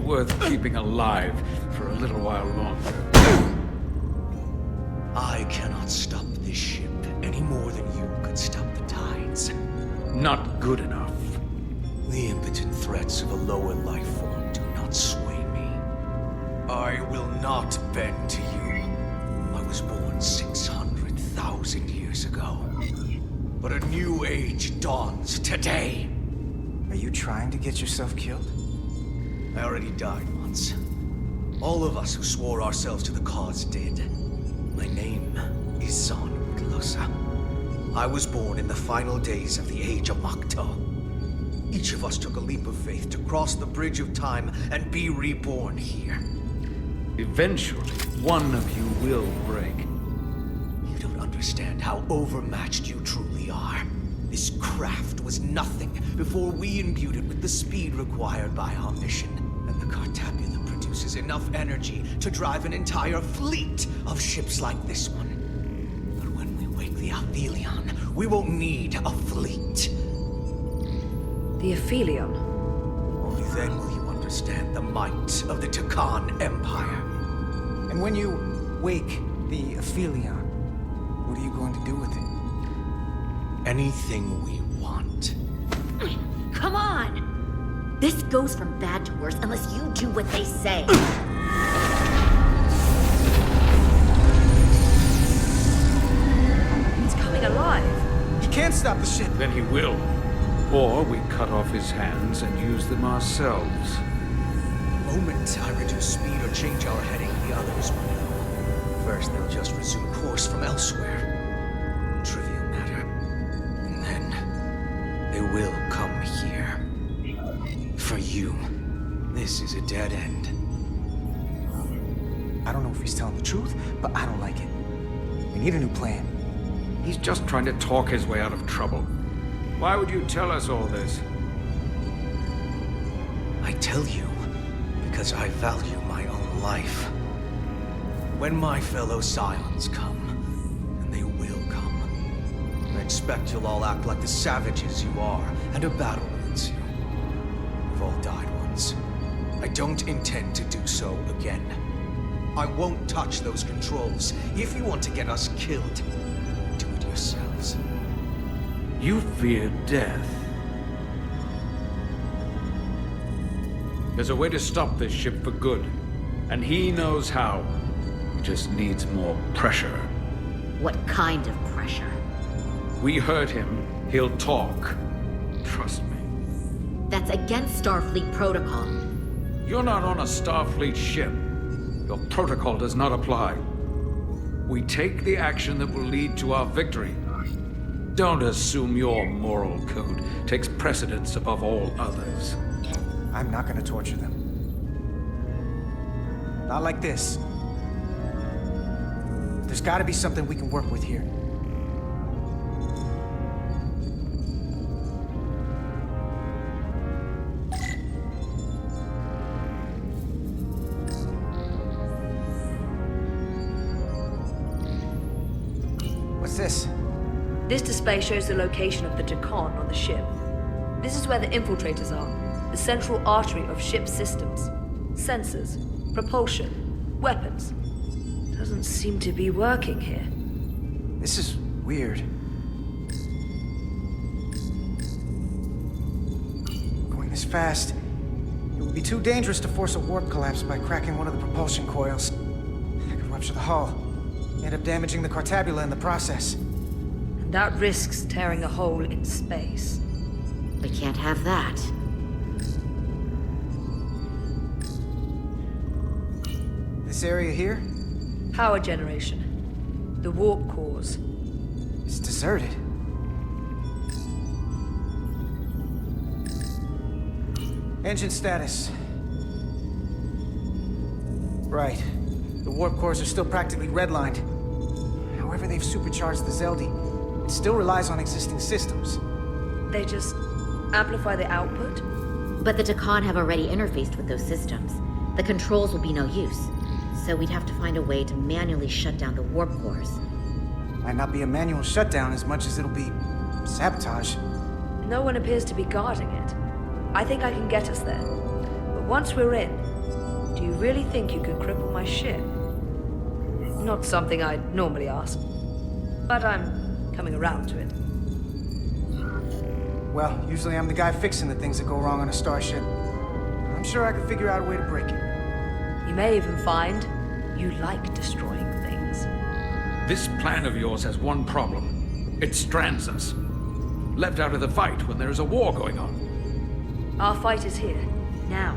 worth keeping alive for a little while longer. I cannot stop this ship any more than you could stop the tides. Not good enough. The impotent threats of a lower life form do not sway me. I will not bend to you. I was born 600,000 years ago. But a new age dawns today. Are you trying to get yourself killed? I already died once. All of us who swore ourselves to the cause did. My name is Zon Utlosa. I was born in the final days of the Age of Makto. Each of us took a leap of faith to cross the bridge of time and be reborn here. Eventually, one of you will break. You don't understand how overmatched you truly are. This craft was nothing before we imbued it with the speed required by our mission. And the Cartabula produces enough energy to drive an entire fleet of ships like this one. But when we wake the Aphelion, we won't need a fleet. The Aphelion? Only then will you understand the might of the Takan Empire. And when you wake the Aphelion, what are you going to do with it? Anything we want. Come on! This goes from bad to worse unless you do what they say. It's coming alive. He can't stop the ship. Then he will. Or we cut off his hands and use them ourselves. The moment I reduce speed or change our heading, the others will know. First, they'll just resume course from elsewhere. Trivial matter. And then, they will come here. For you, this is a dead end. I don't know if he's telling the truth, but I don't like it. We need a new plan. He's just trying to talk his way out of trouble. Why would you tell us all this? I tell you, because I value my own life. When my fellow Scions come, and they will come, I expect you'll all act like the savages you are, and a battle will ensue. We've all died once. I don't intend to do so again. I won't touch those controls. If you want to get us killed, do it yourselves. You fear death. There's a way to stop this ship for good, and he knows how. He just needs more pressure. What kind of pressure? We hurt him, he'll talk. Trust me. That's against Starfleet protocol. You're not on a Starfleet ship. Your protocol does not apply. We take the action that will lead to our victory. Don't assume your moral code takes precedence above all others. I'm not gonna torture them. Not like this. There's gotta be something we can work with here. What's this? This display shows the location of the Takan on the ship. This is where the infiltrators are, the central artery of ship systems. Sensors, propulsion, weapons. Doesn't seem to be working here. This is weird. Going this fast, it would be too dangerous to force a warp collapse by cracking one of the propulsion coils. I could rupture the hull, end up damaging the Cartabula in the process. And that risks tearing a hole in space. We can't have that. This area here? Power generation. The warp cores. It's deserted. Engine status. Right. The warp cores are still practically redlined. However they've supercharged the Zeldi, it still relies on existing systems. They just amplify the output? But the Takan have already interfaced with those systems. The controls will be no use. So we'd have to find a way to manually shut down the warp cores. Might not be a manual shutdown as much as it'll be sabotage. No one appears to be guarding it. I think I can get us there. But once we're in, you really think you could cripple my ship? Not something I'd normally ask, but I'm coming around to it. Well, usually I'm the guy fixing the things that go wrong on a starship. I'm sure I could figure out a way to break it. You may even find you like destroying things. This plan of yours has one problem. It strands us. Left out of the fight when there is a war going on. Our fight is here, now.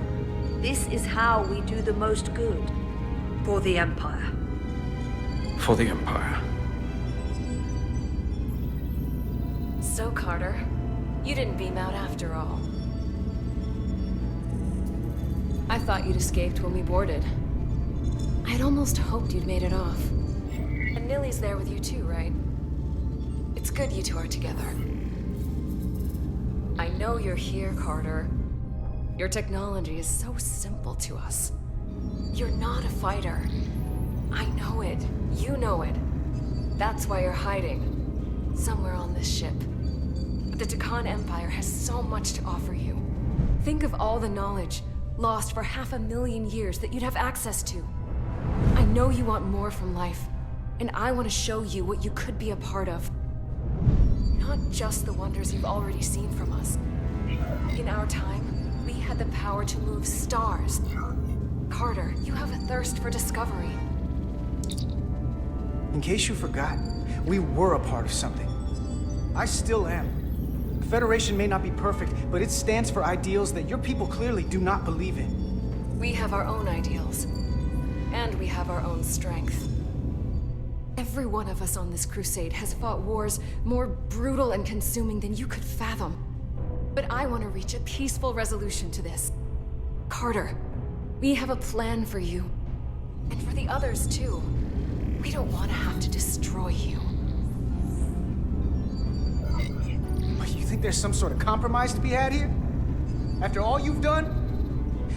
This is how we do the most good. For the Empire. For the Empire. So, Carter, you didn't beam out after all. I thought you'd escaped when we boarded. I had almost hoped you'd made it off. And Nilly's there with you too, right? It's good you two are together. I know you're here, Carter. Your technology is so simple to us. You're not a fighter. I know it. You know it. That's why you're hiding. Somewhere on this ship. But the Takan Empire has so much to offer you. Think of all the knowledge lost for 500,000 years that you'd have access to. I know you want more from life, and I want to show you what you could be a part of. Not just the wonders you've already seen from us. In our time, we had the power to move stars. Carter, you have a thirst for discovery. In case you forgot, we were a part of something. I still am. The Federation may not be perfect, but it stands for ideals that your people clearly do not believe in. We have our own ideals. And we have our own strength. Every one of us on this crusade has fought wars more brutal and consuming than you could fathom. But I want to reach a peaceful resolution to this. Carter, we have a plan for you. And for the others, too. We don't want to have to destroy you. What, you think there's some sort of compromise to be had here? After all you've done?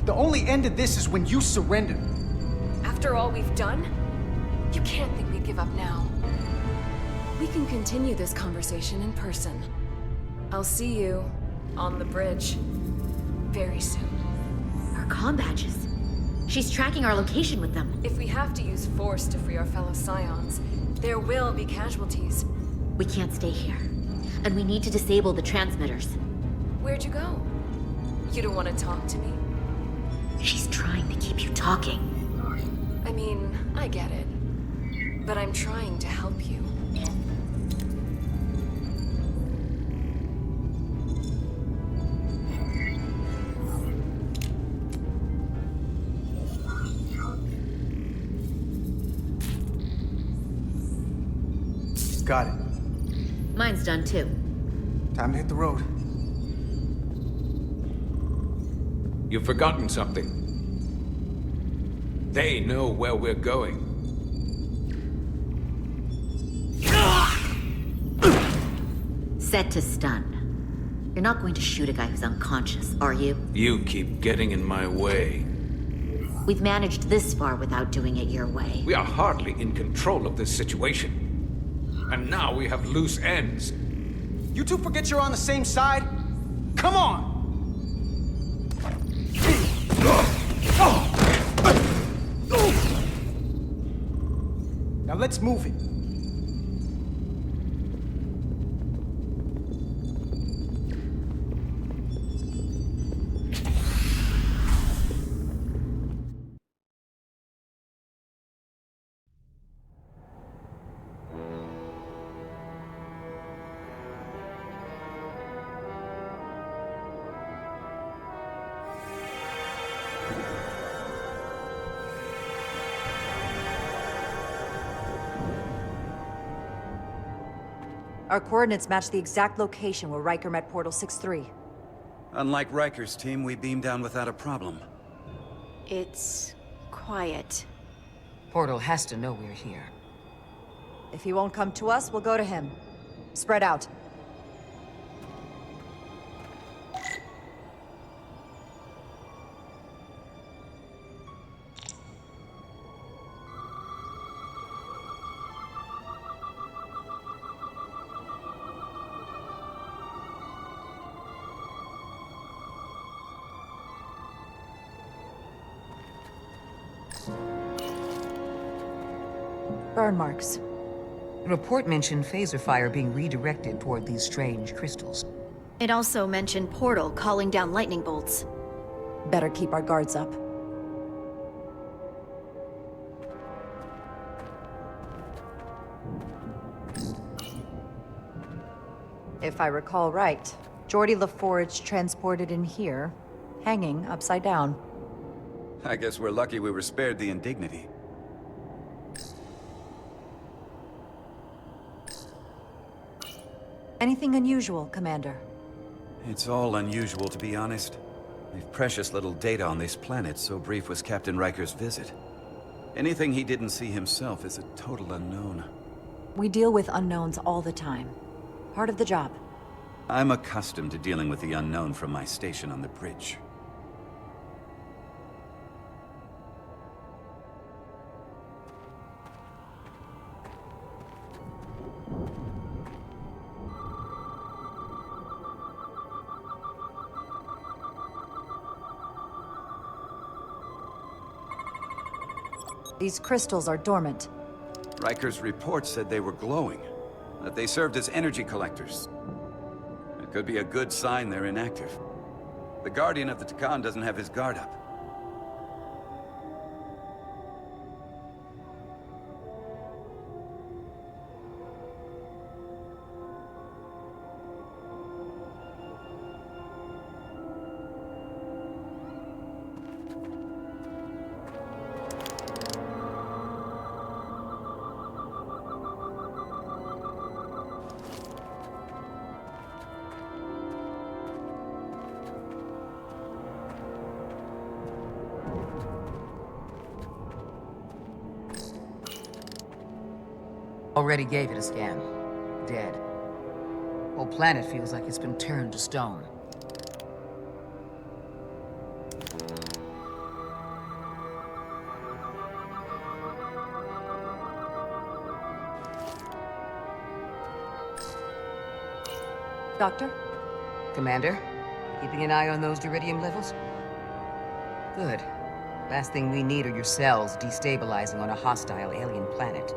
The only end of this is when you surrender. After all we've done? You can't think we'd give up now. We can continue this conversation in person. I'll see you on the bridge very soon. Her comm badges. She's tracking our location with them. If we have to use force to free our fellow Scions, there will be casualties. We can't stay here. And we need to disable the transmitters. Where'd you go? You don't want to talk to me? She's trying to keep you talking. I mean, I get it. But I'm trying to help you. Got it. Mine's done too. Time to hit the road. You've forgotten something. They know where we're going. Set to stun. You're not going to shoot a guy who's unconscious, are you? You keep getting in my way. We've managed this far without doing it your way. We are hardly in control of this situation. And now we have loose ends. You two forget you're on the same side? Come on! Now let's move it. Our coordinates match the exact location where Riker met Portal 6-3. Unlike Riker's team, we beamed down without a problem. It's quiet. Portal has to know we're here. If he won't come to us, we'll go to him. Spread out. Burn marks. The report mentioned phaser fire being redirected toward these strange crystals. It also mentioned Portal calling down lightning bolts. Better keep our guards up. If I recall right, Geordi LaForge transported in here, hanging upside down. I guess we're lucky we were spared the indignity. Anything unusual, Commander? It's all unusual, to be honest. We've precious little data on this planet, so brief was Captain Riker's visit. Anything he didn't see himself is a total unknown. We deal with unknowns all the time. Part of the job. I'm accustomed to dealing with the unknown from my station on the bridge. These crystals are dormant. Riker's report said they were glowing, that they served as energy collectors. It could be a good sign they're inactive. The Guardian of the Tikan doesn't have his guard up. Already gave it a scan. Dead. Whole planet feels like it's been turned to stone. Doctor? Commander, keeping an eye on those iridium levels? Good. Last thing we need are your cells destabilizing on a hostile alien planet.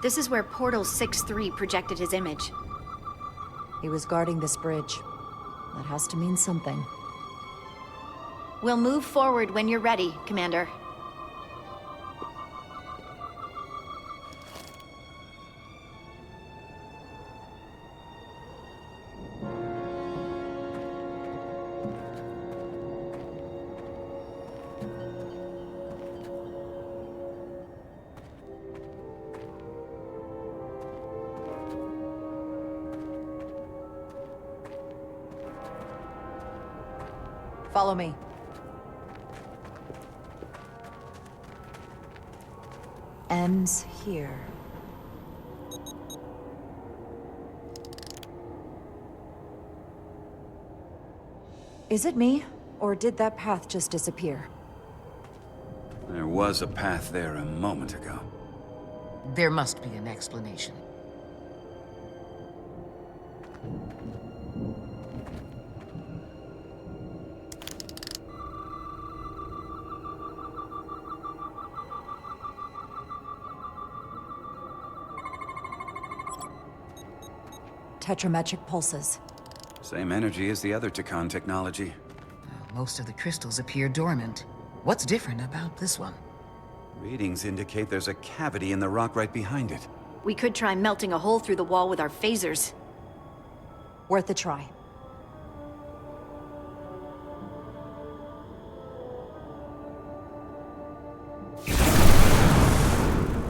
This is where Portal 6-3 projected his image. He was guarding this bridge. That has to mean something. We'll move forward when you're ready, Commander. Follow me. M's here. Is it me, or did that path just disappear? There was a path there a moment ago. There must be an explanation. Tetrametric pulses. Same energy as the other Tikan technology. Most of the crystals appear dormant. What's different about this one? Readings indicate there's a cavity in the rock right behind it. We could try melting a hole through the wall with our phasers. Worth a try.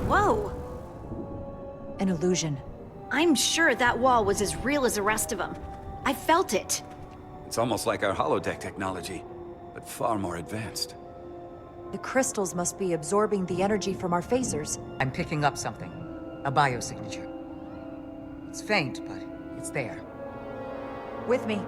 Whoa! An illusion. I'm sure that wall was as real as the rest of them. I felt it. It's almost like our holodeck technology, but far more advanced. The crystals must be absorbing the energy from our phasers. I'm picking up something. A biosignature. It's faint, but it's there. With me.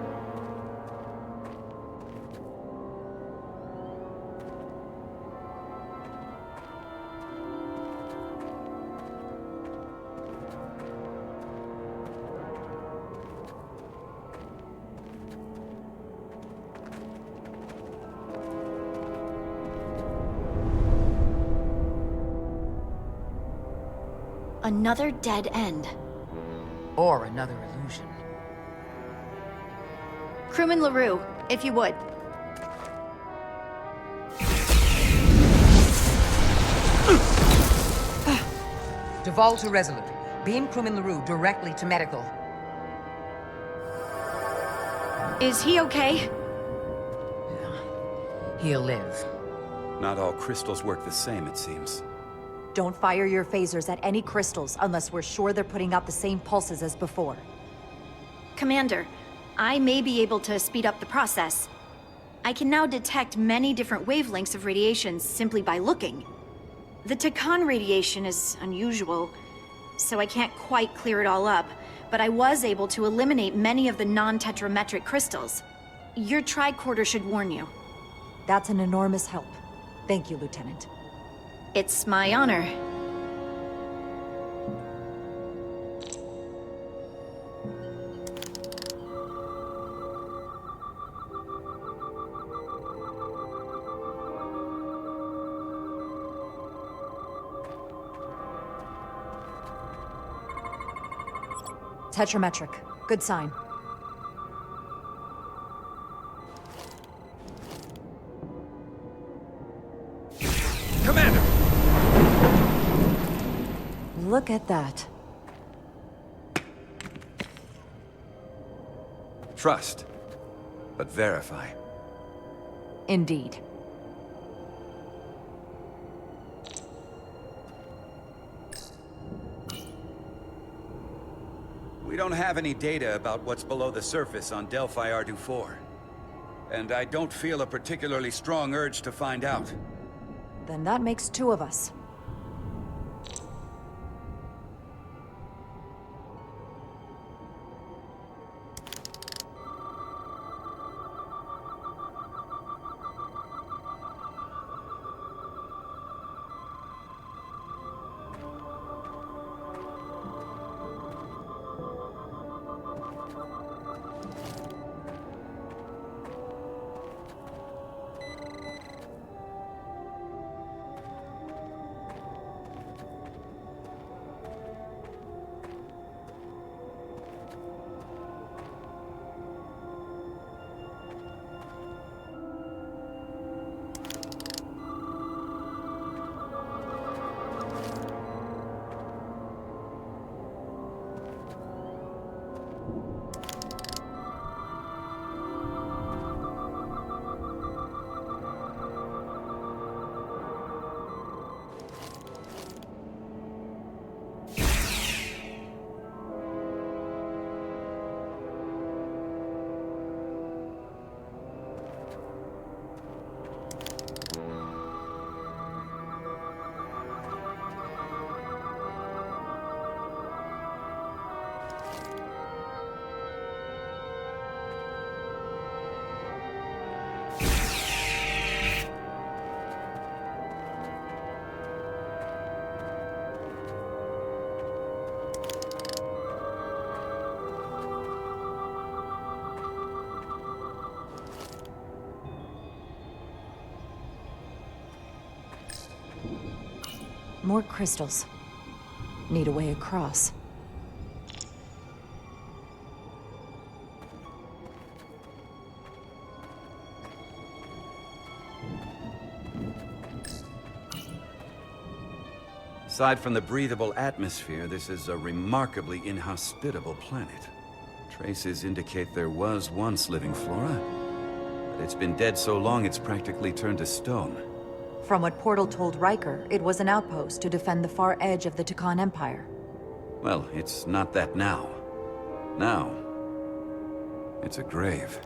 Another dead end. Or another illusion. Crewman LaRue, if you would. Duval to Resolute. Beam crewman LaRue directly to medical. Is he okay? He'll live. Not all crystals work the same, it seems. Don't fire your phasers at any crystals unless we're sure they're putting out the same pulses as before. Commander, I may be able to speed up the process. I can now detect many different wavelengths of radiation simply by looking. The Takan radiation is unusual, so I can't quite clear it all up, but I was able to eliminate many of the non-tetrametric crystals. Your tricorder should warn you. That's an enormous help. Thank you, Lieutenant. It's my honor. Tetrametric. Good sign. Commander! Look at that. Trust, but verify. Indeed. We don't have any data about what's below the surface on Delphi Ardu 4. And I don't feel a particularly strong urge to find out. Then that makes two of us. More crystals. Need a way across. Aside from the breathable atmosphere, this is a remarkably inhospitable planet. Traces indicate there was once living flora, but it's been dead so long it's practically turned to stone. From what Portal told Riker, it was an outpost to defend the far edge of the Takan Empire. Well, it's not that now. Now, it's a grave.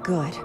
Good.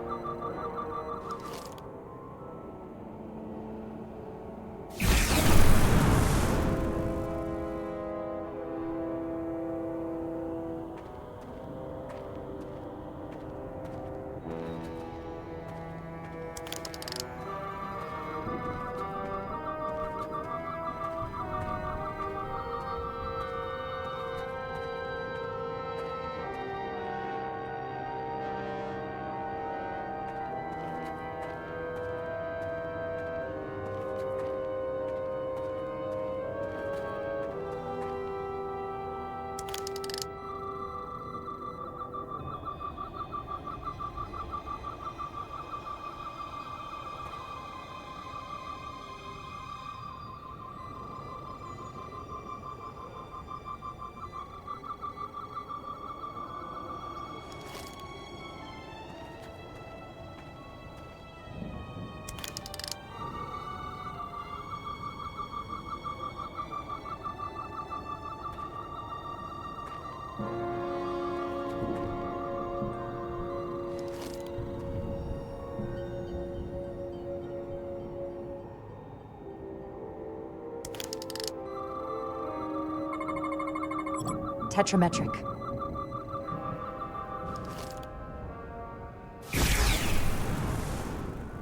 Tetrametric.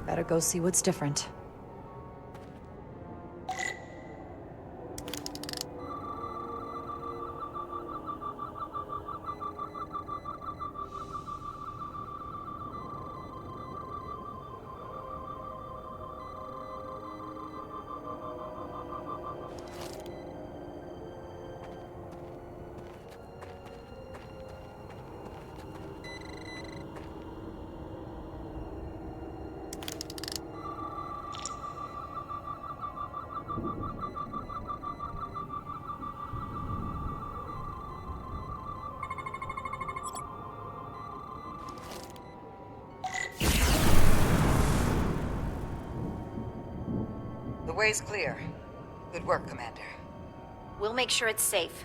Better go see what's different. The way's clear. Good work, Commander. We'll make sure it's safe.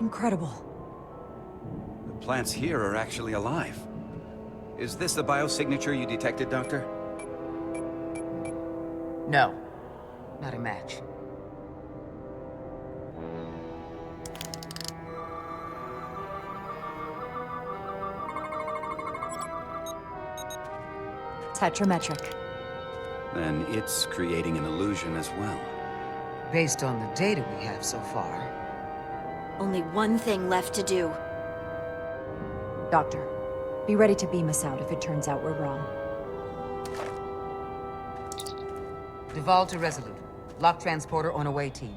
Incredible. The plants here are actually alive. Is this the biosignature you detected, Doctor? No. Not a match. Tetrametric. Then it's creating an illusion as well. Based on the data we have so far. Only one thing left to do. Doctor, be ready to beam us out if it turns out we're wrong. Duval to Resolute. Lock transporter on away team.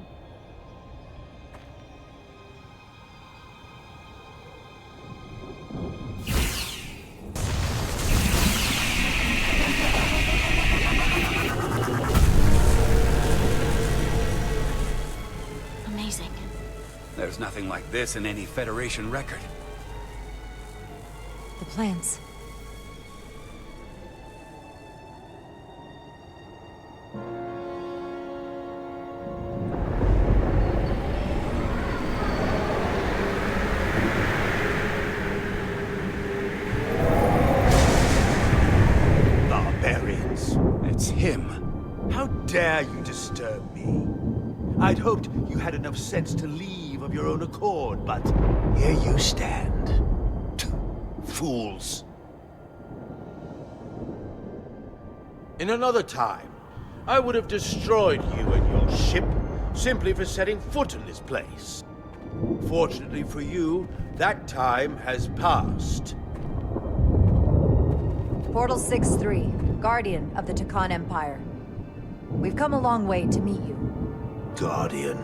Amazing. There's nothing like this in any Federation record. The plans. Barbarians. It's him. How dare you disturb me? I'd hoped you had enough sense to leave of your own accord, but here you stand. Fools. In another time, I would have destroyed you and your ship simply for setting foot in this place. Fortunately for you, that time has passed. Portal 6-3, Guardian of the Takan Empire. We've come a long way to meet you. Guardian.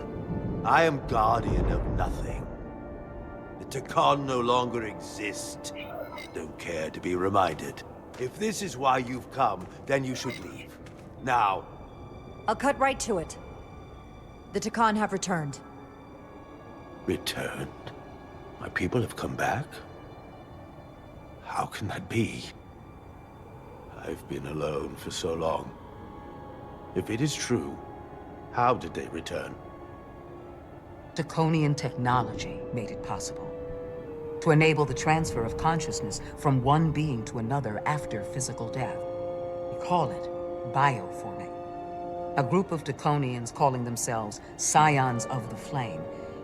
I am Guardian of nothing. The Takan no longer exist. Don't care to be reminded. If this is why you've come, then you should leave. Now. I'll cut right to it. The Takan have returned. Returned? My people have come back? How can that be? I've been alone for so long. If it is true, how did they return? Draconian technology made it possible. To enable the transfer of consciousness from one being to another after physical death. We call it bioforming. A group of Draconians calling themselves Scions of the Flame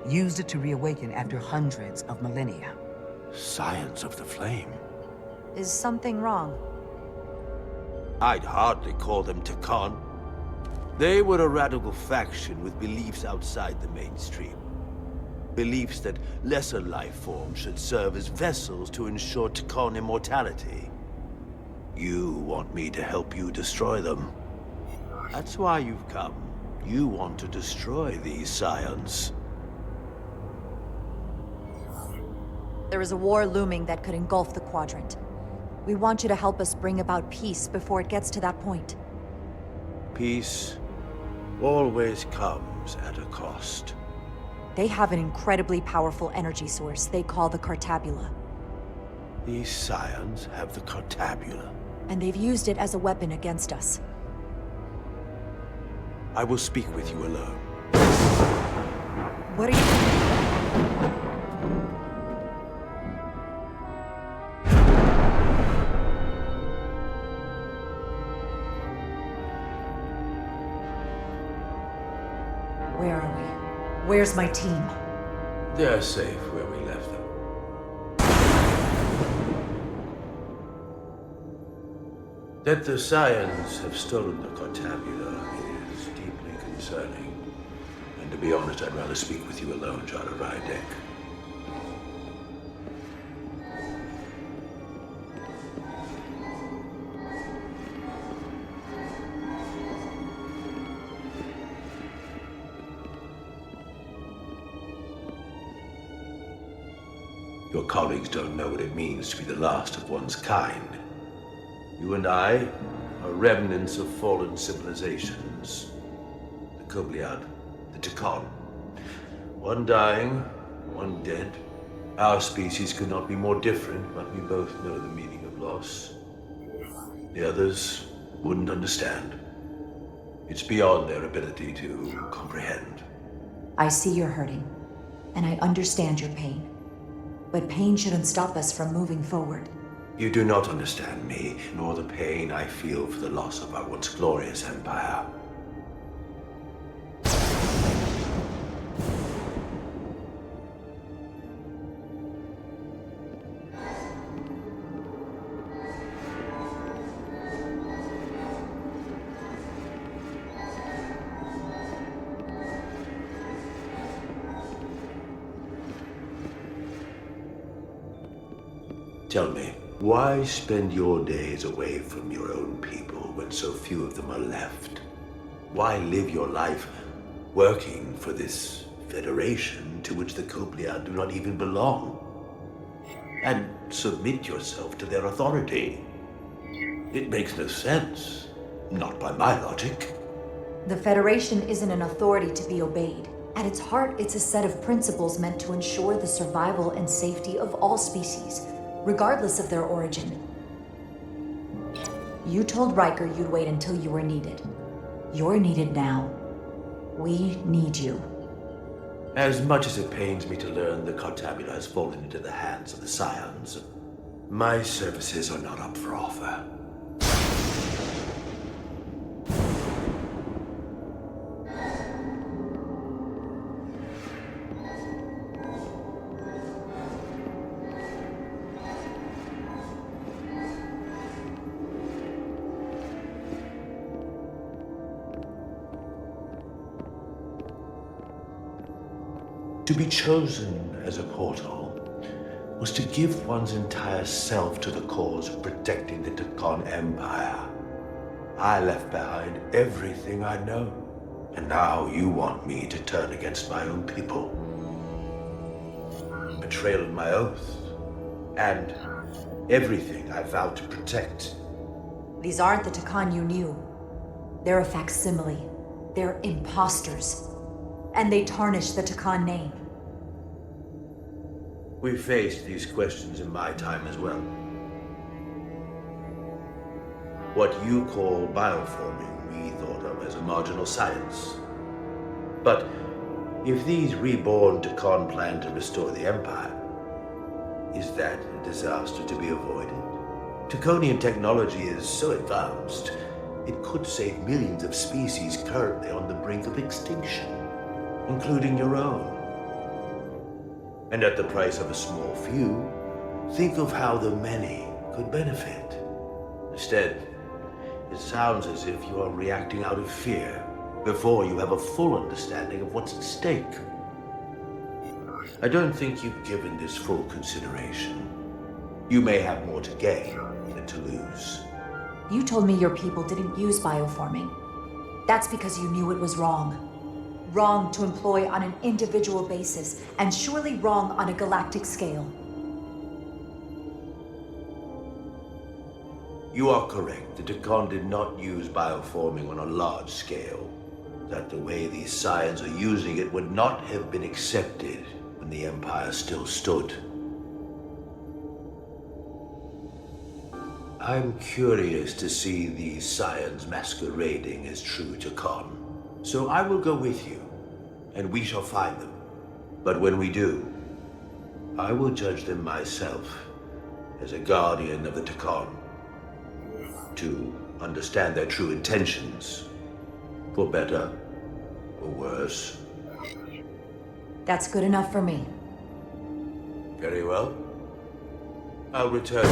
used it to reawaken after hundreds of millennia. Scions of the Flame? Is something wrong? I'd hardly call them Takan. They were a radical faction with beliefs outside the mainstream. Beliefs that lesser life forms should serve as vessels to ensure Takan immortality. You want me to help you destroy them. That's why you've come. You want to destroy these Scions. There is a war looming that could engulf the Quadrant. We want you to help us bring about peace before it gets to that point. Peace always comes at a cost. They have an incredibly powerful energy source they call the Cartabula. These Scions have the Cartabula. And they've used it as a weapon against us. I will speak with you alone. What are you... Where are we? Where's my team? They're safe where we left them. That the Scions have stolen the Cartabula is deeply concerning. And to be honest, I'd rather speak with you alone, John Rydeck. Your colleagues don't know what it means to be the last of one's kind. You and I are remnants of fallen civilizations. The Kobliad, the Takan. One dying, one dead. Our species could not be more different, but we both know the meaning of loss. The others wouldn't understand. It's beyond their ability to comprehend. I see you're hurting, and I understand your pain. But pain shouldn't stop us from moving forward. You do not understand me, nor the pain I feel for the loss of our once glorious empire. Tell me, why spend your days away from your own people when so few of them are left? Why live your life working for this federation to which the Kobliad do not even belong? And submit yourself to their authority? It makes no sense, not by my logic. The Federation isn't an authority to be obeyed. At its heart, it's a set of principles meant to ensure the survival and safety of all species, regardless of their origin. You told Riker you'd wait until you were needed. You're needed now. We need you. As much as it pains me to learn the Cartabula has fallen into the hands of the Scions, my services are not up for offer. To be chosen as a portal, was to give one's entire self to the cause of protecting the Takon Empire. I left behind everything I know, and now you want me to turn against my own people. Betrayal of my oath, and everything I vowed to protect. These aren't the Takon you knew. They're a facsimile. They're imposters. And they tarnish the Takon name. We faced these questions in my time as well. What you call bioforming, we thought of as a marginal science. But if these reborn Takon plan to restore the Empire, is that a disaster to be avoided? Takonian technology is so advanced, it could save millions of species currently on the brink of extinction, including your own. And at the price of a small few, think of how the many could benefit. Instead, it sounds as if you are reacting out of fear before you have a full understanding of what's at stake. I don't think you've given this full consideration. You may have more to gain than to lose. You told me your people didn't use bioforming. That's because you knew it was wrong. Wrong to employ on an individual basis, and surely wrong on a galactic scale. You are correct. The Takon did not use bioforming on a large scale. That the way these scions are using it would not have been accepted when the Empire still stood. I'm curious to see these scions masquerading as true Takon. So I will go with you, and we shall find them. But when we do, I will judge them myself as a guardian of the Takon, to understand their true intentions, for better or worse. That's good enough for me. Very well. I'll return.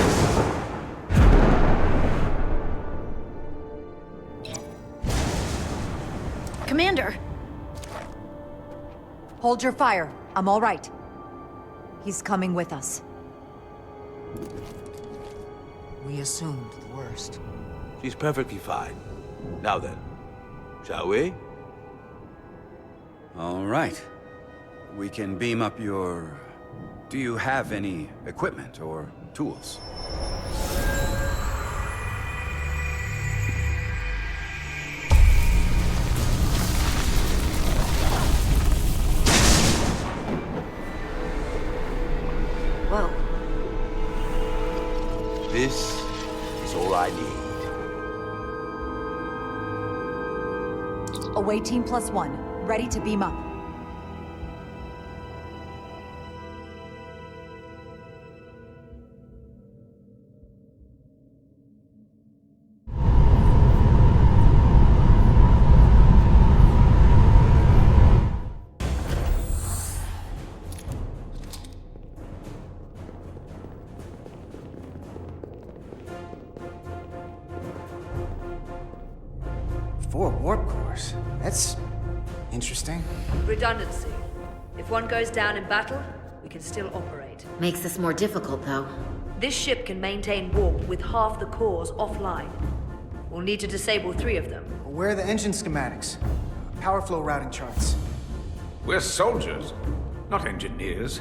Commander! Hold your fire. I'm all right. He's coming with us. We assumed the worst. She's perfectly fine. Now then, shall we? All right. We can beam up your... Do you have any equipment or tools? Whoa. This is all I need. Away team +1, ready to beam up. Four warp cores. That's interesting. Redundancy. If one goes down in battle, we can still operate. Makes this more difficult, though. This ship can maintain warp with half the cores offline. We'll need to disable 3 of them. Where are the engine schematics? Power flow routing charts. We're soldiers, not engineers.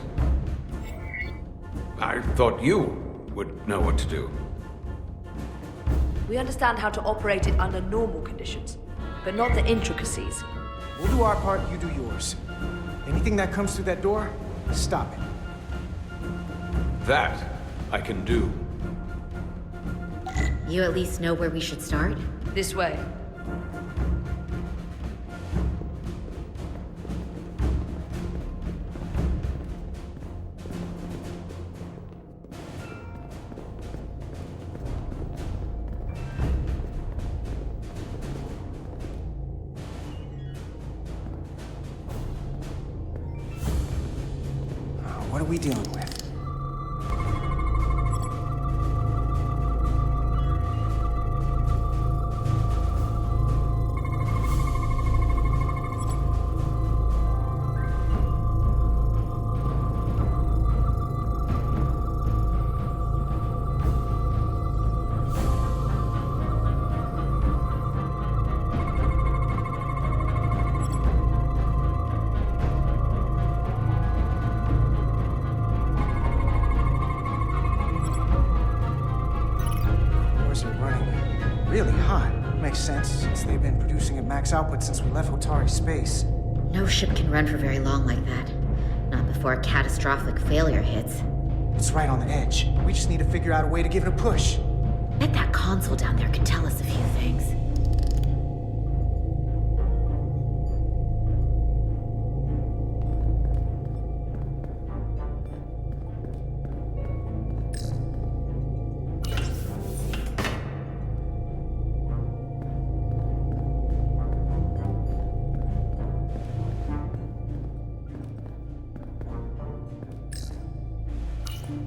I thought you would know what to do. We understand how to operate it under normal conditions, but not the intricacies. We'll do our part, you do yours. Anything that comes through that door, stop it. That I can do. You at least know where we should start? This way. What are we dealing with? really hot. Makes sense, since they've been producing at max output since we left Hotari space. No ship can run for very long like that. Not before a catastrophic failure hits. It's right on the edge. We just need to figure out a way to give it a push. Bet that console down there could tell us a few things.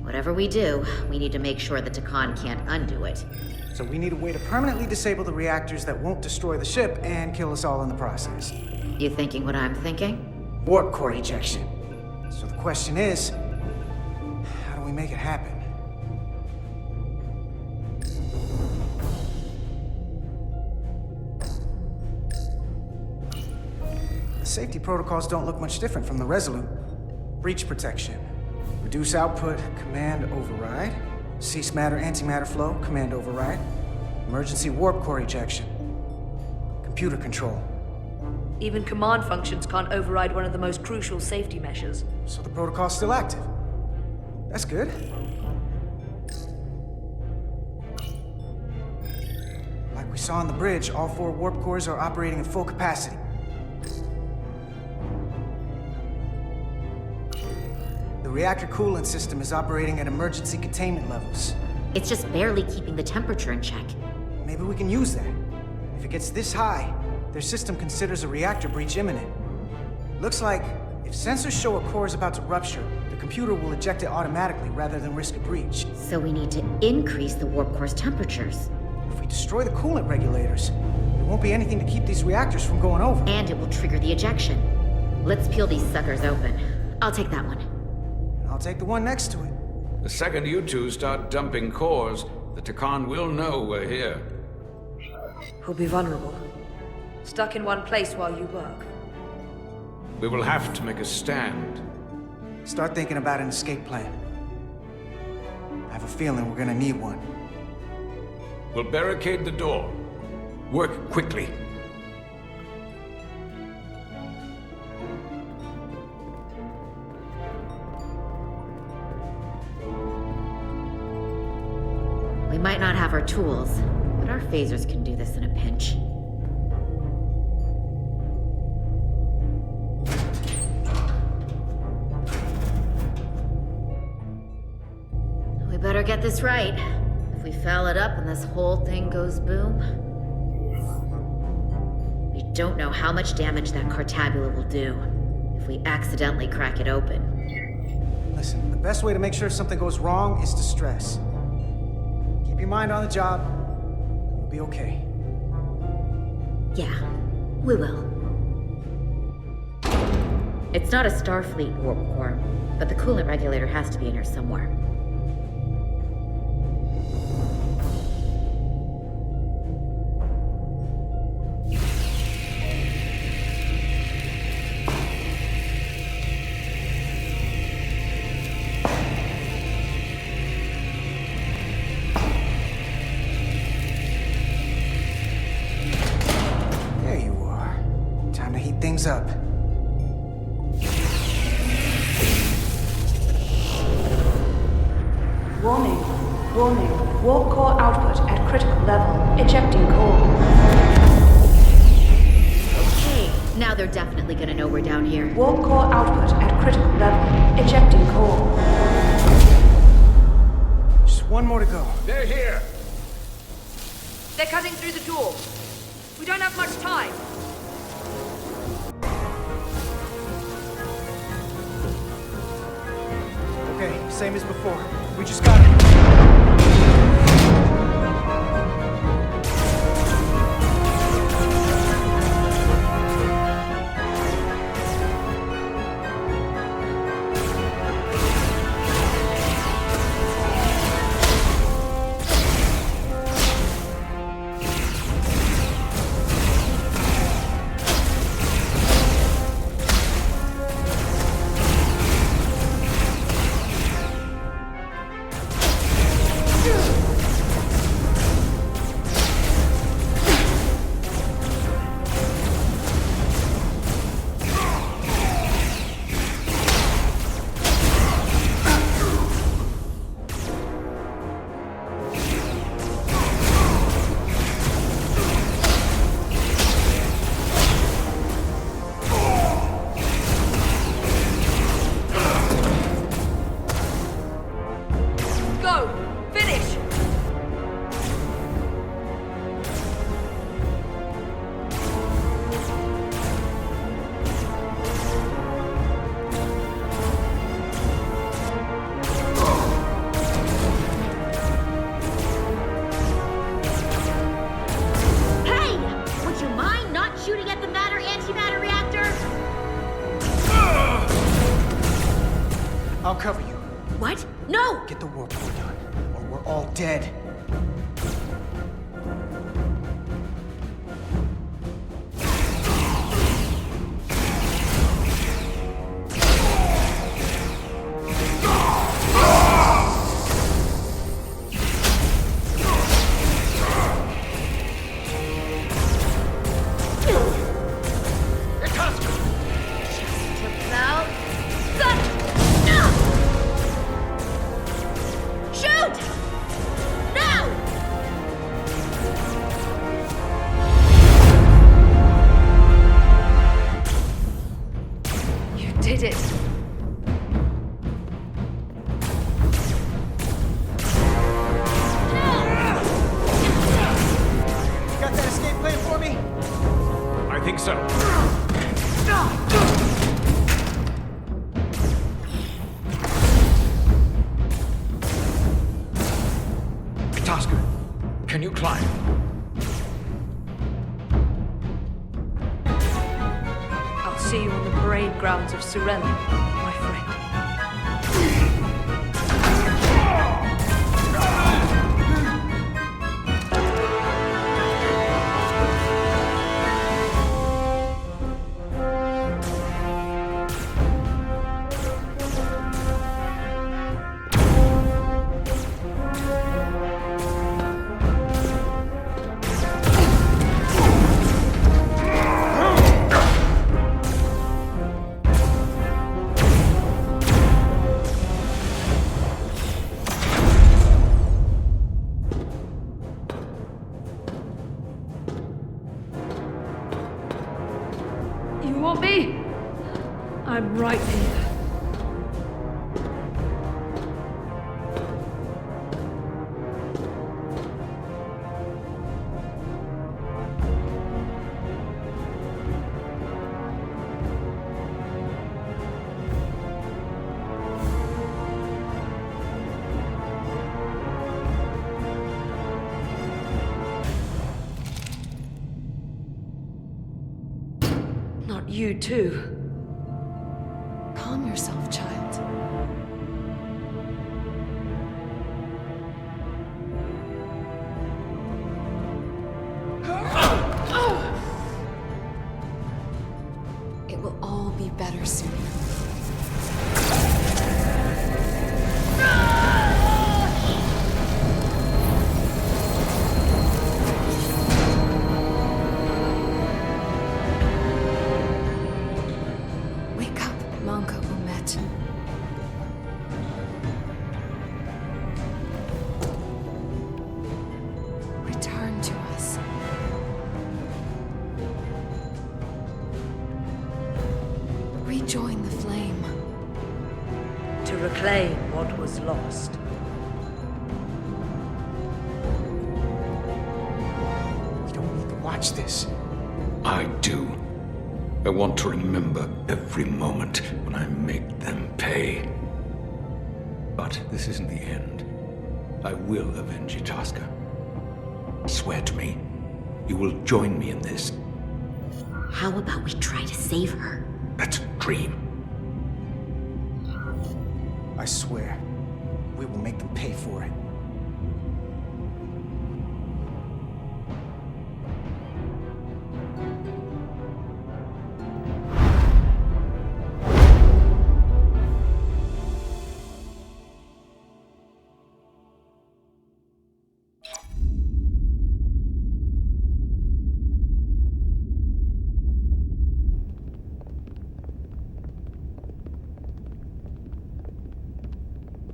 Whatever we do, we need to make sure the Takan can't undo it. So we need a way to permanently disable the reactors that won't destroy the ship and kill us all in the process. You thinking what I'm thinking? Warp core ejection. So the question is, how do we make it happen? The safety protocols don't look much different from the Resolute. Breach protection. Reduce output, command override. Cease matter, antimatter flow, command override. Emergency warp core ejection. Computer control. Even command functions can't override one of the most crucial safety measures. So the protocol's still active. That's good. Like we saw on the bridge, all 4 warp cores are operating at full capacity. The reactor coolant system is operating at emergency containment levels. It's just barely keeping the temperature in check. Maybe we can use that. If it gets this high, their system considers a reactor breach imminent. Looks like if sensors show a core is about to rupture, the computer will eject it automatically rather than risk a breach. So we need to increase the warp core's temperatures. If we destroy the coolant regulators, there won't be anything to keep these reactors from going over. And it will trigger the ejection. Let's peel these suckers open. I'll take that one. I'll take the one next to it. The second you two start dumping cores, the Takan will know we're here. We'll be vulnerable. Stuck in one place while you work. We will have to make a stand. Start thinking about an escape plan. I have a feeling we're gonna need one. We'll barricade the door. Work quickly. We might not have our tools, but our phasers can do this in a pinch. We better get this right. If we foul it up and this whole thing goes boom... We don't know how much damage that Cartabula will do if we accidentally crack it open. Listen, the best way to make sure something goes wrong is to stress. Keep your mind on the job. We'll be okay. Yeah, we will. It's not a Starfleet warp core, but the coolant regulator has to be in here somewhere. Up. Warning. Warning. Warp core output at critical level. Ejecting core. Okay, now they're definitely gonna know we're down here. Warp core output at critical level. Ejecting core. Just one more to go. They're here! They're cutting through the door. We don't have much time. Okay, same as before. We just gotta... What? No! Get the warp core done, or we're all dead. Can you climb? I'll see you on the parade grounds of Surrender, my friend. You want me? I'm right here. Not you too. Calm yourself, child. It will all be better soon. Wake up, Monka Umet. Return to us. Rejoin the flame. To reclaim what was lost. We don't need to watch this. I do. I want to remember every moment when I make them pay. But this isn't the end. I will avenge Itasca. Swear to me, you will join me in this. How about we try to save her? That's a dream. I swear, we will make them pay for it.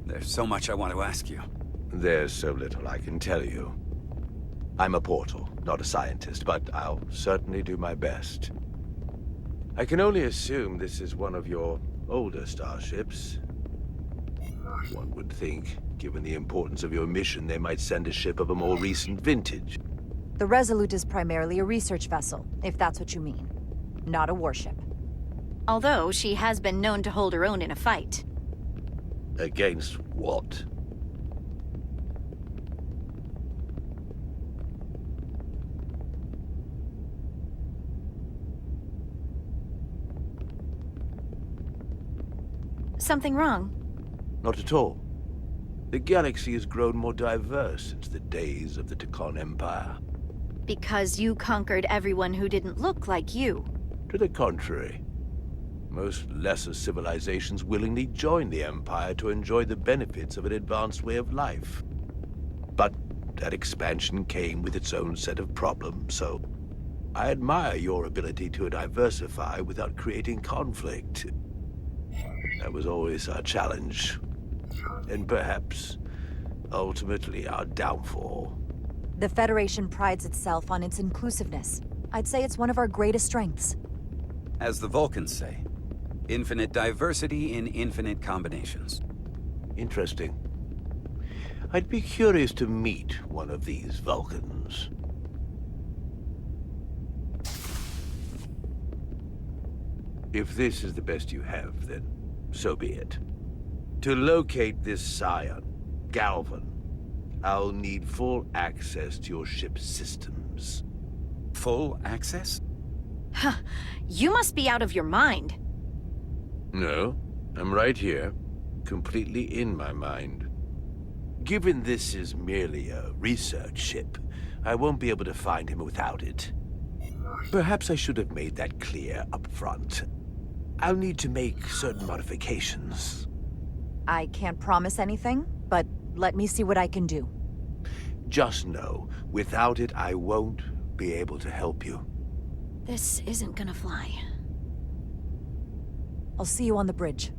There's so much I want to ask you. There's so little I can tell you. I'm a portal, not a scientist, but I'll certainly do my best. I can only assume this is one of your older starships. One would think, given the importance of your mission, they might send a ship of a more recent vintage. The Resolute is primarily a research vessel, if that's what you mean. Not a warship. Although she has been known to hold her own in a fight. Against what? Something wrong? Not at all. The galaxy has grown more diverse since the days of the Tikhon Empire. Because you conquered everyone who didn't look like you. To the contrary. Most lesser civilizations willingly joined the Empire to enjoy the benefits of an advanced way of life. But that expansion came with its own set of problems, so I admire your ability to diversify without creating conflict. That was always our challenge. And perhaps, ultimately, our downfall. The Federation prides itself on its inclusiveness. I'd say it's one of our greatest strengths. As the Vulcans say, infinite diversity in infinite combinations. Interesting. I'd be curious to meet one of these Vulcans. If this is the best you have, then so be it. To locate this scion, Galvan, I'll need full access to your ship's systems. Full access? Huh. You must be out of your mind. No, I'm right here, completely in my mind. Given this is merely a research ship, I won't be able to find him without it. Perhaps I should have made that clear up front. I'll need to make certain modifications. I can't promise anything, but let me see what I can do. Just know, without it, I won't be able to help you. This isn't gonna fly. I'll see you on the bridge.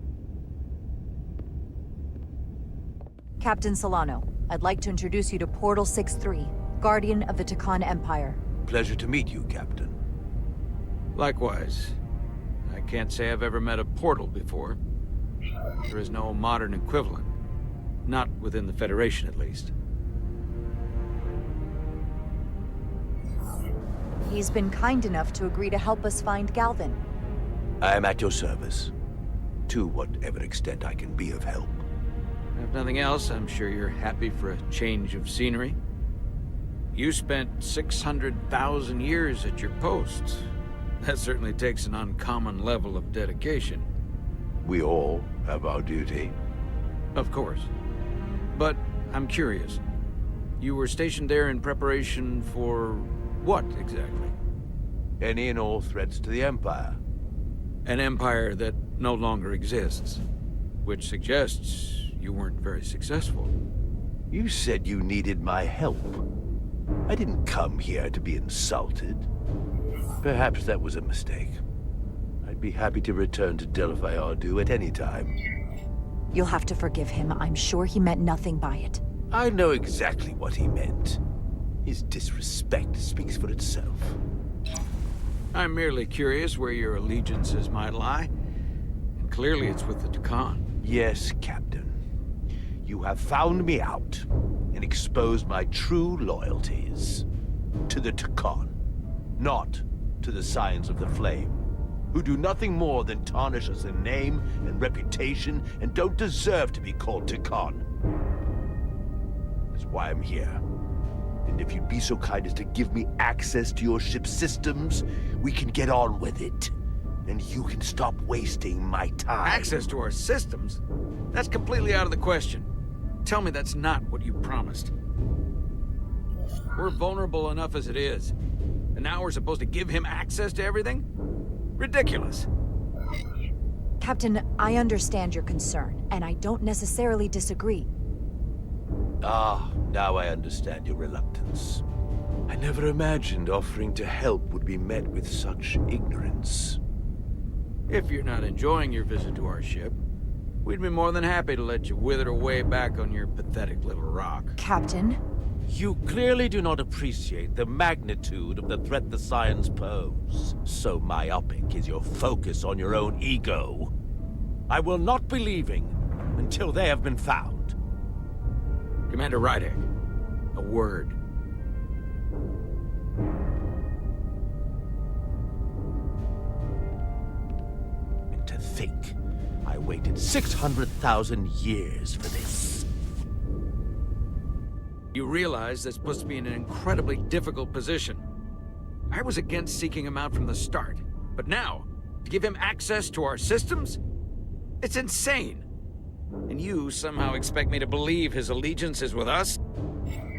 Captain Solano, I'd like to introduce you to Portal 6-3, Guardian of the Tikhon Empire. Pleasure to meet you, Captain. Likewise. I can't say I've ever met a portal before. There is no modern equivalent. Not within the Federation, at least. He's been kind enough to agree to help us find Galvan. I am at your service. To whatever extent I can be of help. If nothing else, I'm sure you're happy for a change of scenery. You spent 600,000 years at your post. That certainly takes an uncommon level of dedication. We all have our duty. Of course. But I'm curious. You were stationed there in preparation for what, exactly? Any and all threats to the Empire. An empire that no longer exists. Which suggests you weren't very successful. You said you needed my help. I didn't come here to be insulted. Perhaps that was a mistake. I'd be happy to return to Delphi Ardu at any time. You'll have to forgive him. I'm sure he meant nothing by it. I know exactly what he meant. His disrespect speaks for itself. I'm merely curious where your allegiances might lie. And clearly it's with the Tikhon. Yes, Captain. You have found me out and exposed my true loyalties. To the Tikhon, not to the Scions of the Flame, who do nothing more than tarnish us in name and reputation and don't deserve to be called Tikhon. That's why I'm here. And if you'd be so kind as to give me access to your ship's systems, we can get on with it. And you can stop wasting my time. Access to our systems? That's completely out of the question. Tell me that's not what you promised. We're vulnerable enough as it is. And now we're supposed to give him access to everything? Ridiculous. Captain, I understand your concern, and I don't necessarily disagree. Ah, now I understand your reluctance. I never imagined offering to help would be met with such ignorance. If you're not enjoying your visit to our ship, we'd be more than happy to let you wither away back on your pathetic little rock. Captain? You clearly do not appreciate the magnitude of the threat the Scions pose. So myopic is your focus on your own ego. I will not be leaving until they have been found. Commander Rydek, a word. And to think, I waited 600,000 years for this. You realize this puts me in an incredibly difficult position. I was against seeking him out from the start, but now, to give him access to our systems? It's insane. And you somehow expect me to believe his allegiance is with us?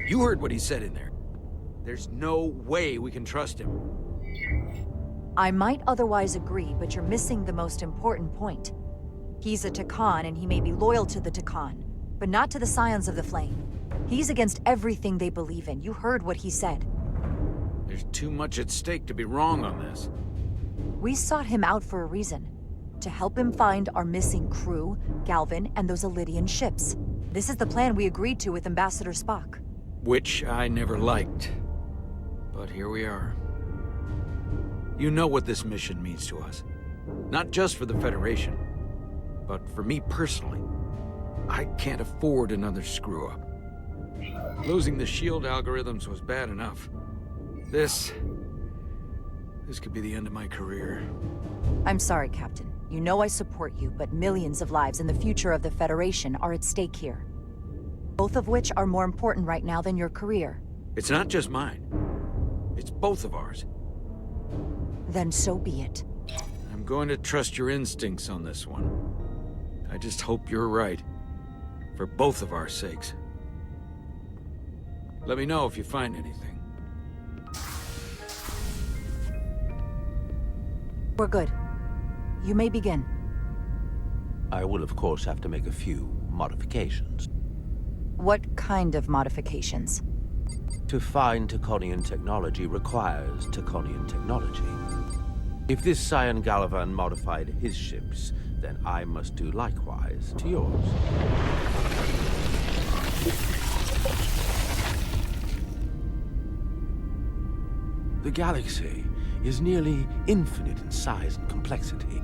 You heard what he said in there. There's no way we can trust him. I might otherwise agree, but you're missing the most important point. He's a Takan, and he may be loyal to the Takan, but not to the Scions of the Flame. He's against everything they believe in. You heard what he said. There's too much at stake to be wrong on this. We sought him out for a reason. To help him find our missing crew, Galvin, and those Elydian ships. This is the plan we agreed to with Ambassador Spock. Which I never liked. But here we are. You know what this mission means to us. Not just for the Federation, but for me personally. I can't afford another screw-up. Losing the shield algorithms was bad enough. This could be the end of my career. I'm sorry, Captain. You know I support you, but millions of lives and the future of the Federation are at stake here. Both of which are more important right now than your career. It's not just mine. It's both of ours. Then so be it. I'm going to trust your instincts on this one. I just hope you're right. For both of our sakes. Let me know if you find anything. We're good. You may begin. I will, of course, have to make a few modifications. What kind of modifications? To find Taconian technology requires Taconian technology. If this Scion Gallivan modified his ships, then I must do likewise to yours. The galaxy is nearly infinite in size and complexity.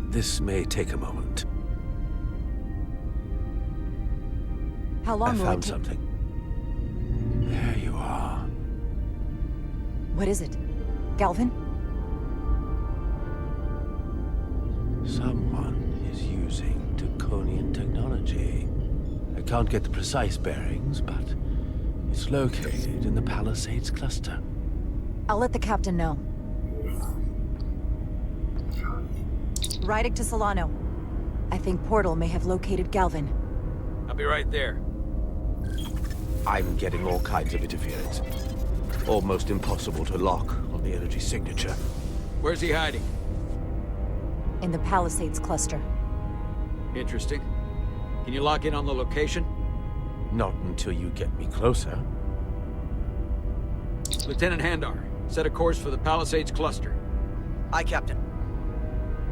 This may take a moment. How long will I it found take? something. There you are. What is it? Galvin? Someone is using Taconian technology. I can't get the precise bearings, but it's located in the Palisades cluster. I'll let the captain know. Riding to Solano. I think Portal may have located Galvin. I'll be right there. I'm getting all kinds of interference. Almost impossible to lock on the energy signature. Where's he hiding? In the Palisades cluster. Interesting. Can you lock in on the location? Not until you get me closer. Lieutenant Handar, set a course for the Palisades cluster. Aye, Captain.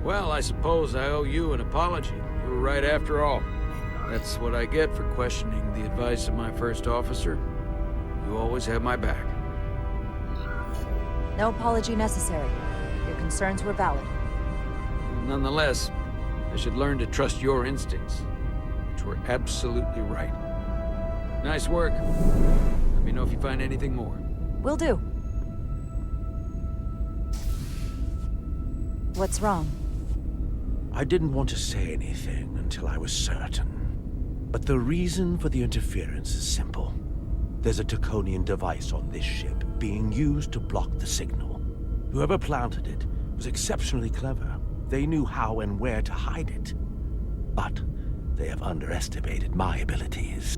Well, I suppose I owe you an apology. You were right after all. That's what I get for questioning the advice of my first officer. You always have my back. No apology necessary. Your concerns were valid. Nonetheless, I should learn to trust your instincts, which were absolutely right. Nice work. Let me know if you find anything more. Will do. What's wrong? I didn't want to say anything until I was certain. But the reason for the interference is simple. There's a Taconian device on this ship being used to block the signal. Whoever planted it was exceptionally clever. They knew how and where to hide it. But they have underestimated my abilities.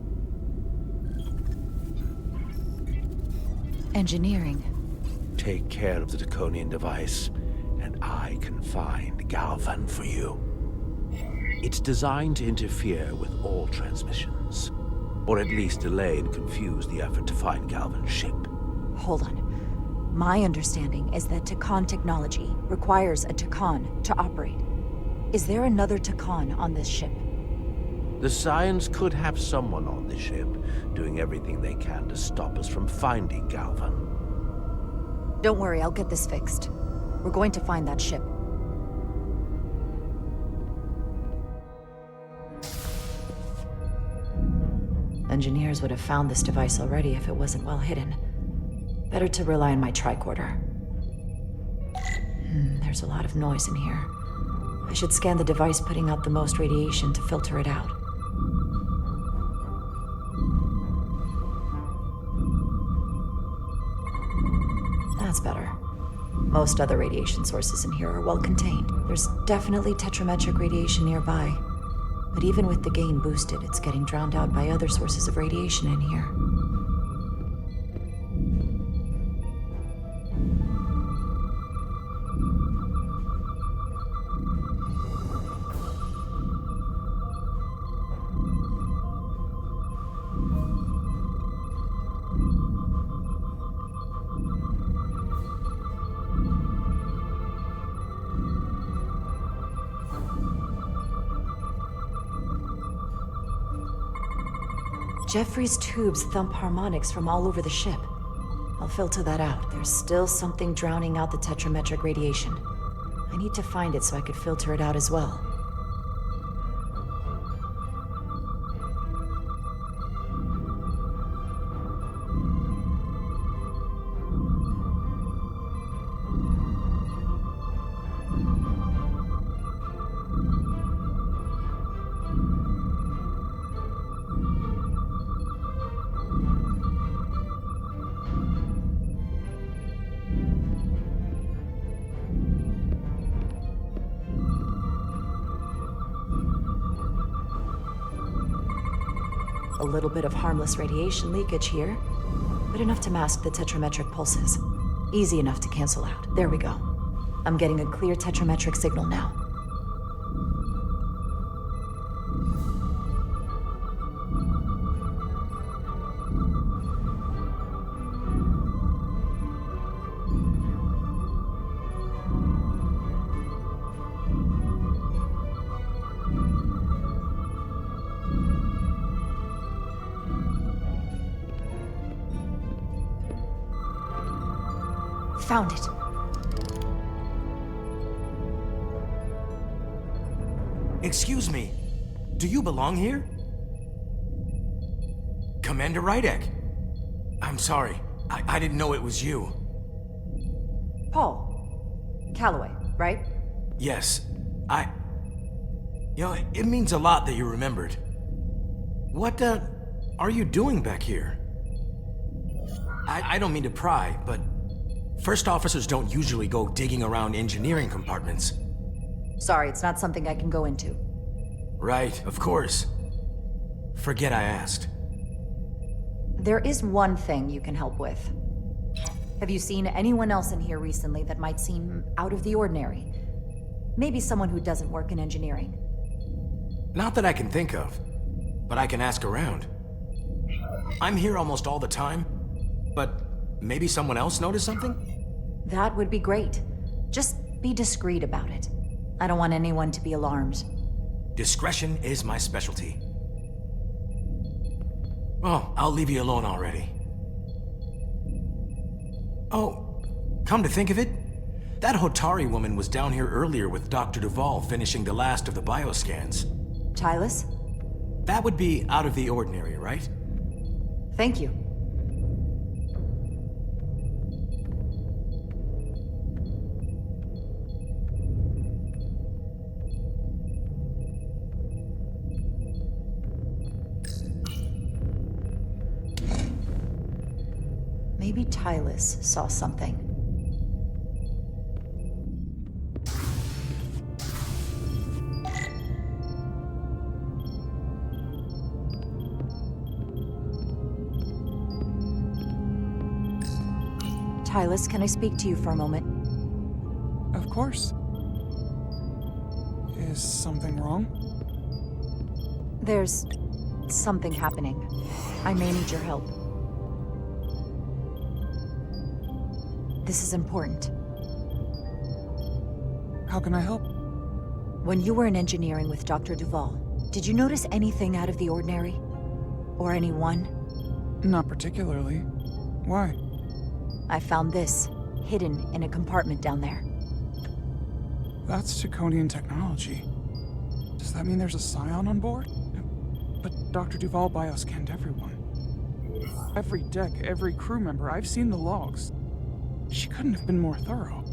Engineering. Take care of the Taconian device, and I can find Galvan for you. It's designed to interfere with all transmissions, or at least delay and confuse the effort to find Galvan's ship. Hold on. My understanding is that Takan technology requires a Takan to operate. Is there another Takan on this ship? The Scions could have someone on the ship, doing everything they can to stop us from finding Galvan. Don't worry, I'll get this fixed. We're going to find that ship. Engineers would have found this device already if it wasn't well hidden. Better to rely on my tricorder. There's a lot of noise in here. I should scan the device putting out the most radiation to filter it out. That's better. Most other radiation sources in here are well contained. There's definitely tetrametric radiation nearby. But even with the gain boosted, it's getting drowned out by other sources of radiation in here. Jeffrey's tubes thump harmonics from all over the ship. I'll filter that out. There's still something drowning out the tetrametric radiation. I need to find it so I could filter it out as well. A little bit of harmless radiation leakage here, but enough to mask the tetrametric pulses. Easy enough to cancel out. There we go. I'm getting a clear tetrametric signal now. Found it. Excuse me. Do you belong here? Commander Rydek. I'm sorry. I didn't know it was you. Paul. Calloway, right? Yes. You know, it means a lot that you remembered. What, are you doing back here? I don't mean to pry, but first officers don't usually go digging around engineering compartments. Sorry, it's not something I can go into. Right, of course. Forget I asked. There is one thing you can help with. Have you seen anyone else in here recently that might seem out of the ordinary? Maybe someone who doesn't work in engineering. Not that I can think of, but I can ask around. I'm here almost all the time, but maybe someone else noticed something? That would be great. Just be discreet about it. I don't want anyone to be alarmed. Discretion is my specialty. Oh, I'll leave you alone already. Oh, come to think of it, that Hotari woman was down here earlier with Dr. Duvall finishing the last of the bioscans. Tylis? That would be out of the ordinary, right? Thank you. Maybe Tylis saw something. Tylis, can I speak to you for a moment? Of course. Is something wrong? There's something happening. I may need your help. This is important. How can I help? When you were in engineering with Dr. Duvall, did you notice anything out of the ordinary? Or anyone? Not particularly. Why? I found this, hidden in a compartment down there. That's Draconian technology. Does that mean there's a scion on board? But Dr. Duvall bioscanned everyone. Every deck, every crew member, I've seen the logs. She couldn't have been more thorough.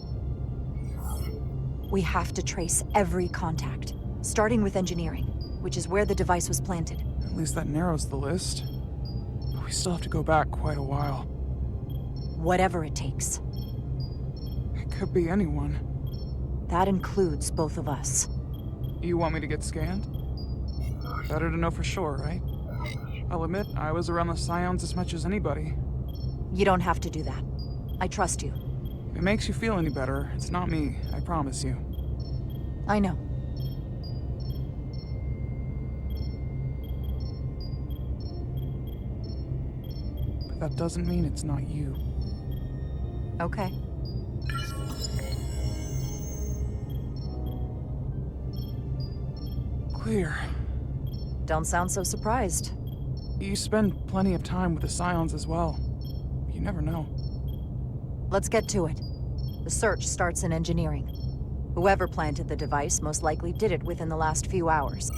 We have to trace every contact, starting with engineering, which is where the device was planted. At least that narrows the list. But we still have to go back quite a while. Whatever it takes. It could be anyone. That includes both of us. You want me to get scanned? Better to know for sure, right? I'll admit, I was around the Scions as much as anybody. You don't have to do that. I trust you. If it makes you feel any better, it's not me, I promise you. I know. But that doesn't mean it's not you. Okay. Clear. Don't sound so surprised. You spend plenty of time with the Scions as well. You never know. Let's get to it. The search starts in engineering. Whoever planted the device most likely did it within the last few hours.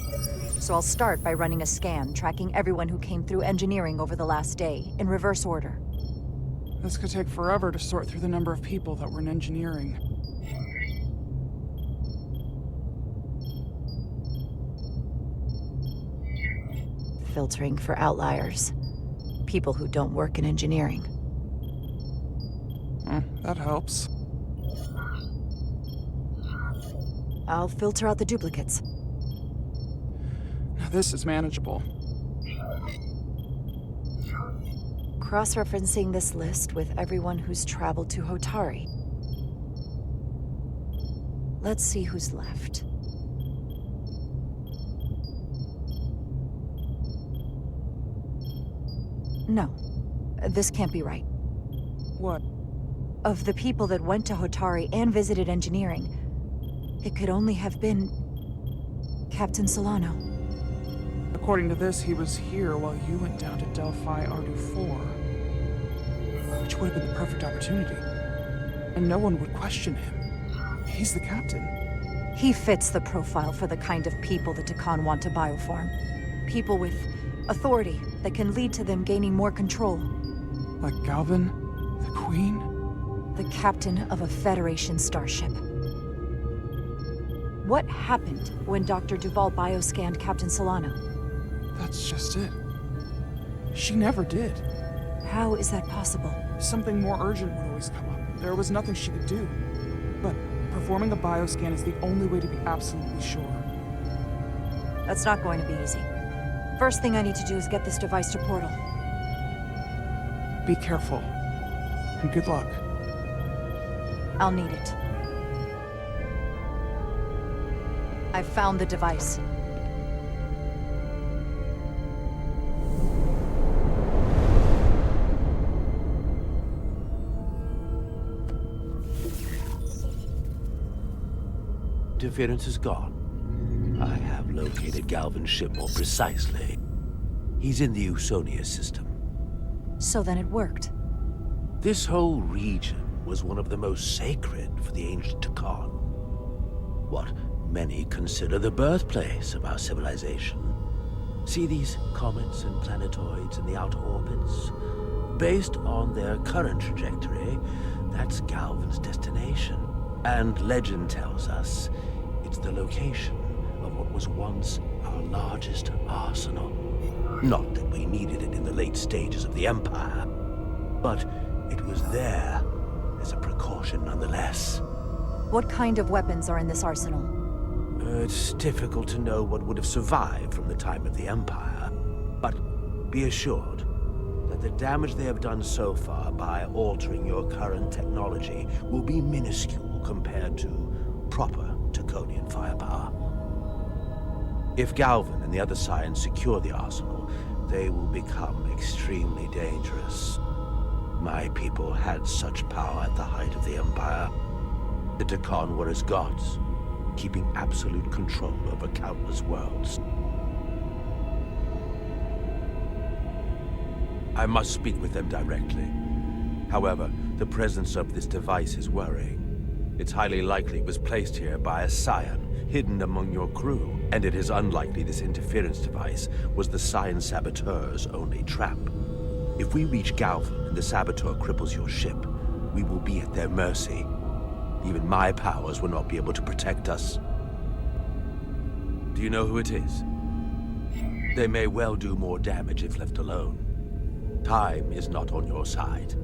So I'll start by running a scan, tracking everyone who came through engineering over the last day, in reverse order. This could take forever to sort through the number of people that were in engineering. Filtering for outliers. People who don't work in engineering. That helps. I'll filter out the duplicates. Now this is manageable. Cross-referencing this list with everyone who's traveled to Hotari. Let's see who's left. No, this can't be right. What? Of the people that went to Hotari and visited engineering, it could only have been Captain Solano. According to this, he was here while you went down to Delphi Ardu 4. Which would have been the perfect opportunity. And no one would question him. He's the captain. He fits the profile for the kind of people the Takan want to bioform. People with authority that can lead to them gaining more control. Like Galvin? The Queen? The captain of a Federation starship. What happened when Dr. Duval bioscanned Captain Solano? That's just it. She never did. How is that possible? Something more urgent would always come up. There was nothing she could do. But performing a bioscan is the only way to be absolutely sure. That's not going to be easy. First thing I need to do is get this device to Portal. Be careful. And good luck. I'll need it. I've found the device. Interference is gone. I have located Galvin's ship more precisely. He's in the Usonia system. So then it worked. This whole region was one of the most sacred for the ancient Takan. What many consider the birthplace of our civilization. See these comets and planetoids in the outer orbits? Based on their current trajectory, that's Galvin's destination. And legend tells us it's the location of what was once our largest arsenal. Not that we needed it in the late stages of the Empire, but it was there as a precaution nonetheless. What kind of weapons are in this arsenal? It's difficult to know what would have survived from the time of the Empire, but be assured that the damage they have done so far by altering your current technology will be minuscule compared to proper Taconian firepower. If Galvin and the other Scions secure the arsenal, they will become extremely dangerous. My people had such power at the height of the Empire. The Takan were as gods, keeping absolute control over countless worlds. I must speak with them directly. However, the presence of this device is worrying. It's highly likely it was placed here by a Scion, hidden among your crew, and it is unlikely this interference device was the Scion saboteur's only trap. If we reach Galvin and the saboteur cripples your ship, we will be at their mercy. Even my powers will not be able to protect us. Do you know who it is? They may well do more damage if left alone. Time is not on your side.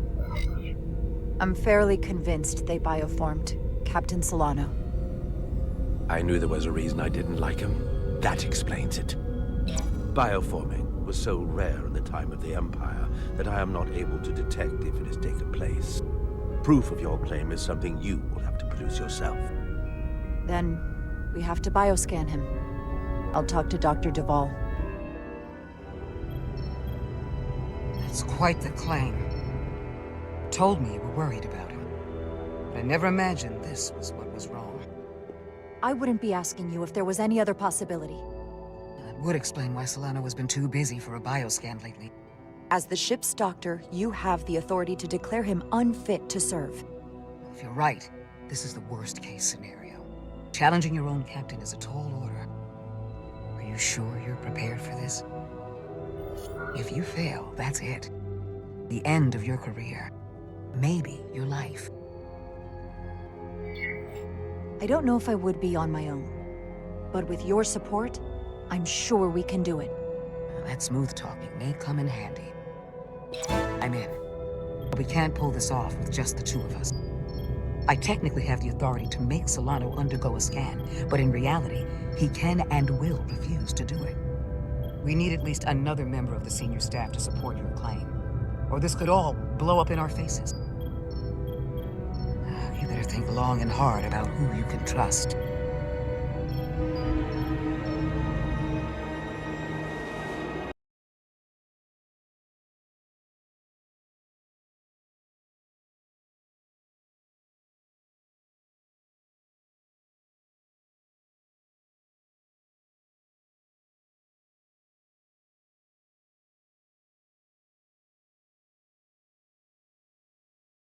I'm fairly convinced they bioformed Captain Solano. I knew there was a reason I didn't like him. That explains it. Bioforming was so rare in the time of the Empire that I am not able to detect if it has taken place. Proof of your claim is something you will have to produce yourself. Then, we have to bioscan him. I'll talk to Dr. Duvall. That's quite the claim. Told me you were worried about him. But I never imagined this was what was wrong. I wouldn't be asking you if there was any other possibility. That would explain why Solano has been too busy for a bioscan lately. As the ship's doctor, you have the authority to declare him unfit to serve. If you're right, this is the worst-case scenario. Challenging your own captain is a tall order. Are you sure you're prepared for this? If you fail, that's it. The end of your career. Maybe your life. I don't know if I would be on my own. But with your support, I'm sure we can do it. That smooth talking may come in handy. I'm in. But we can't pull this off with just the two of us. I technically have the authority to make Solano undergo a scan, but in reality, he can and will refuse to do it. We need at least another member of the senior staff to support your claim, or this could all blow up in our faces. You better think long and hard about who you can trust.